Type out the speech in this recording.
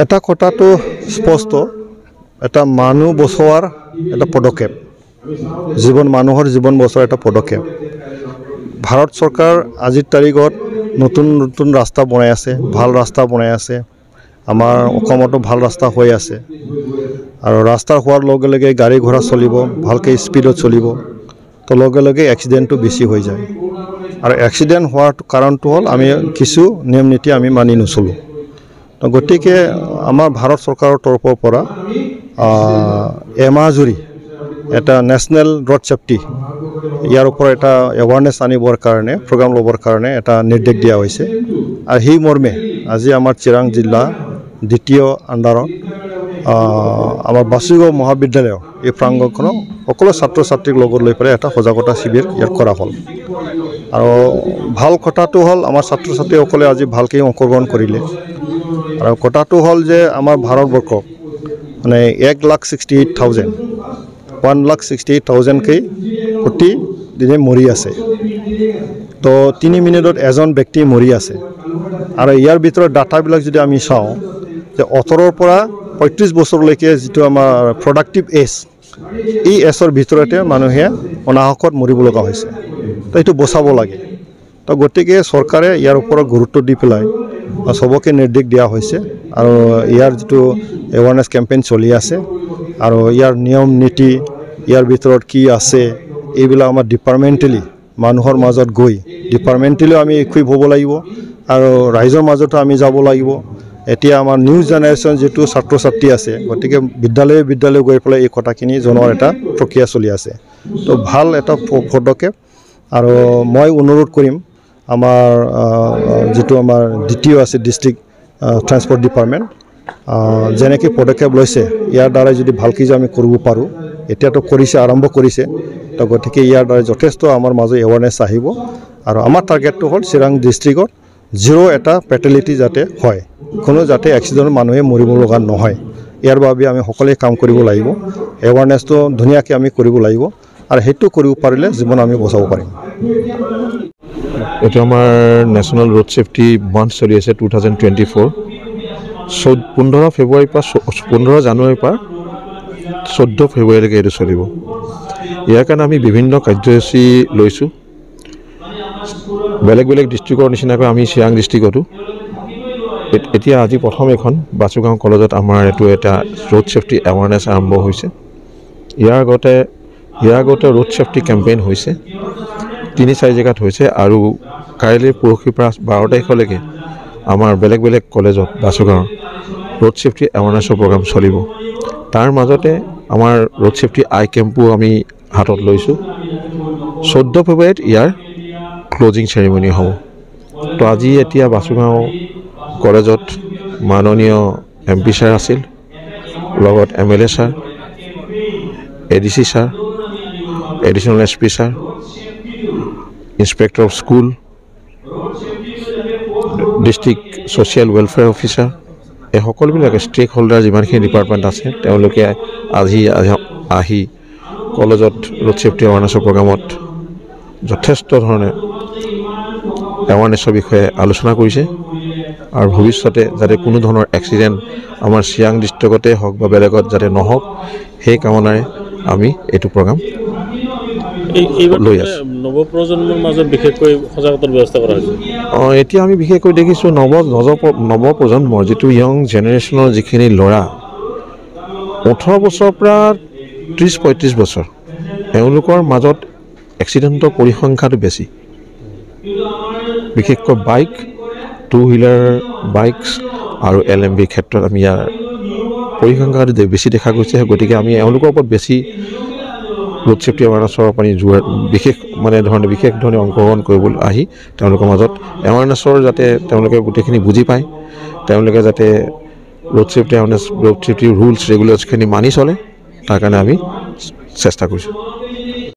এটা কথাটো স্পষ্ট, এটা মানুহ বচোৱাৰ এটা পদক্ষেপ, মানুহৰ জীৱন বচোৱাৰ এটা পদক্ষেপ। ভাৰত চৰকাৰ আজিৰ তাৰিখত নতুন নতুন ৰাস্তা বনাই আছে, ভাল ৰাস্তা বনাই আছে। আমাৰ অসমতো ভাল ৰাস্তা হৈ আছে, আৰু ৰাস্তা হোৱাৰ লগে লগে গাড়ী ঘোঁৰা চলিব, ভালকৈ স্পীডত চলিব, তো লগে লগে এক্সিডেণ্টটো বেছি হৈ যায়। আৰু এক্সিডেণ্ট হোৱাৰ কাৰণটো হ'ল আমি কিছু নিয়ম নীতি আমি মানি নচলোঁ। তো গতিকে আমাৰ ভাৰত চৰকাৰৰ তৰফৰ পৰা এমাহ জুৰি এটা নেশ্যনেল ৰোড ছেফটি ইয়াৰ ওপৰত এটা এৱাৰনেছ আনিবৰ কাৰণে, প্ৰগ্ৰাম ল'বৰ কাৰণে এটা নিৰ্দেশ দিয়া হৈছে। আৰু সেই মৰ্মে আজি আমাৰ চিৰাং জিলা দ্বিতীয় আণ্ডাৰত আমাৰ বাসুগাঁও মহাবিদ্যালয়ৰ এই প্ৰাংগণখনক সকলো ছাত্ৰ ছাত্ৰীক লগত লৈ পেলাই এটা সজাগতা শিবিৰ ইয়াত কৰা হ'ল। আৰু ভাল কথাটো হ'ল আমাৰ ছাত্ৰ ছাত্ৰীসকলে আজি ভালকৈ অংশগ্ৰহণ কৰিলে। আৰু কথাটো হ'ল যে আমাৰ ভাৰতবৰ্ষ মানে 1,68,000কৈ প্ৰতিদিনে মৰি আছে। তো 3 মিনিটত এজন ব্যক্তি মৰি আছে। আৰু ইয়াৰ ভিতৰত ডাটাবিলাক যদি আমি চাওঁ যে 18ৰ পৰা 35 বছৰলৈকে যিটো আমাৰ প্ৰডাক্টিভ এজ, এই এজৰ ভিতৰতে মানুহে অনাহকত মৰিব লগা হৈছে। তো এইটো বচাব লাগে। তো গতিকে চৰকাৰে ইয়াৰ ওপৰত গুৰুত্ব দি পেলাই চবকে নিৰ্দেশ দিয়া হৈছে। আৰু ইয়াৰ যিটো এৱাৰনেছ কেম্পেইন চলি আছে, আৰু ইয়াৰ নিয়ম নীতি, ইয়াৰ ভিতৰত কি আছে, এইবিলাক আমাৰ ডিপাৰ্টমেণ্টেলি মানুহৰ মাজত গৈ ডিপাৰ্টমেণ্টেলিও আমি ইকুইপ হ'ব লাগিব, আৰু ৰাইজৰ মাজতো আমি যাব লাগিব। এতিয়া আমাৰ নিউ জেনেৰেশ্যন যিটো ছাত্ৰ ছাত্ৰী আছে, গতিকে বিদ্যালয়ে গৈ পেলাই এই কথাখিনি জনোৱাৰ এটা প্ৰক্ৰিয়া চলি আছে। তো ভাল এটা পদক্ষেপ। আৰু মই অনুৰোধ কৰিম আমাৰ যিটো আমাৰ দ্বিতীয় আছে ডিষ্ট্ৰিক্ট ট্ৰান্সপৰ্ট ডিপাৰ্টমেণ্ট, যেনেকৈ পদক্ষেপ লৈছে ইয়াৰ দ্বাৰাই যদি ভালকৈ যে আমি কৰিব পাৰোঁ, এতিয়াতো আৰম্ভ কৰিছে। তো গতিকে ইয়াৰ দ্বাৰা যথেষ্ট আমাৰ মাজত এৱাৰনেছ আহিব। আৰু আমাৰ টাৰ্গেটটো হ'ল চিৰাং ডিষ্ট্ৰিক্টত 0 এটা ফেটেলিটি যাতে হয়, কোনো যাতে এক্সিডেণ্টত মানুহে মৰিব লগা নহয়। ইয়াৰ বাবে আমি সকলোৱে কাম কৰিব লাগিব। এৱাৰনেছটো ধুনীয়াকৈ আমি কৰিব লাগিব, আৰু সেইটো কৰিব পাৰিলে জীৱন আমি বচাব পাৰিম। এইটো আমাৰ নেশ্যনেল ৰোড ছেফটি মান্থ চলি আছে 2024। 15 ফেব্ৰুৱাৰীৰ পৰা 15 জানুৱাৰীৰ পৰা 14 ফেব্ৰুৱাৰীলৈকে এইটো চলিব। ইয়াৰ কাৰণে আমি বিভিন্ন কাৰ্যসূচী লৈছোঁ। বেলেগ বেলেগ ডিষ্ট্ৰিক্টৰ নিচিনাকৈ আমি চিৰাং ডিষ্ট্ৰিক্টতো এতিয়া আজি প্ৰথম এখন বাসুগাঁও কলেজত আমাৰ এইটো এটা ৰোড ছেফটি এৱাৰনেছ আৰম্ভ হৈছে। ইয়াৰ আগতে ৰোড ছেফটি কেম্পেইন হৈছে 3-4 জেগাত হৈছে, আৰু কাইলৈ পৰহিৰ পৰা 12 তাৰিখলৈকে আমাৰ বেলেগ বেলেগ কলেজত বাসুগাঁৱৰ ৰোড ছেফটি এৱাৰনেছৰ প্ৰগ্ৰাম চলিব। তাৰ মাজতে আমাৰ ৰোড ছেফটি আই কেম্পো আমি হাতত লৈছোঁ। 14 ফেব্ৰুৱাৰীত ইয়াৰ ক্লজিং চেৰিমনি হ'ব। তো আজি এতিয়া বাসুগাঁও কলেজত মাননীয় MP ছাৰ আছিল, লগত MLA sir, ADC sir, additional SP sir, inspector of school, district social welfare officer, এই সকলোবিলাকে ষ্টেক হোল্ডাৰ যিমানখিনি ডিপাৰ্টমেণ্ট আছে তেওঁলোকে আজি আহি কলেজত ৰোড ছেফটি এৱাৰনেছৰ প্ৰগ্ৰামত যথেষ্ট ধৰণে এৱাৰনেছৰ বিষয়ে আলোচনা কৰিছে। আৰু ভৱিষ্যতে যাতে কোনো ধৰণৰ এক্সিডেণ্ট আমাৰ চিৰাং ডিষ্ট্ৰিক্টতে হওক বা বেলেগত যাতে নহওক, সেই কামনাৰে আমি এইটো প্ৰগ্ৰাম লৈ আছোঁ। নৱপ্ৰজন্মৰ মাজত বিশেষকৈ সজাগতাৰ ব্যৱস্থা কৰা হৈছে। এতিয়া আমি বিশেষকৈ দেখিছোঁ নৱপ্ৰজন্মৰ যিটো য়ং জেনেৰেশ্যনৰ যিখিনি ল'ৰা 18 বছৰৰ পৰা 30-35 বছৰ, এওঁলোকৰ মাজত এক্সিডেণ্টৰ পৰিসংখ্যাটো বেছি। বিশেষকৈ বাইক, 2 হুইলাৰ বাইকছ আৰু LMB ক্ষেত্ৰত আমি ইয়াৰ পৰিসংখ্যাটো বেছি দেখা গৈছে। গতিকে আমি এওঁলোকৰ ওপৰত বেছি ৰোড ছেফটি এৱাৰনেছৰ আপুনি বিশেষ ধৰণে অংশগ্ৰহণ কৰিবলৈ আহি তেওঁলোকৰ মাজত এৱাৰনেছৰ যাতে তেওঁলোকে গোটেইখিনি বুজি পায়, তেওঁলোকে যাতে ৰোড ছেফটি ৰুলছ ৰেগুলেশ্যনখিনি মানি চলে, তাৰ কাৰণে আমি চেষ্টা কৰিছোঁ।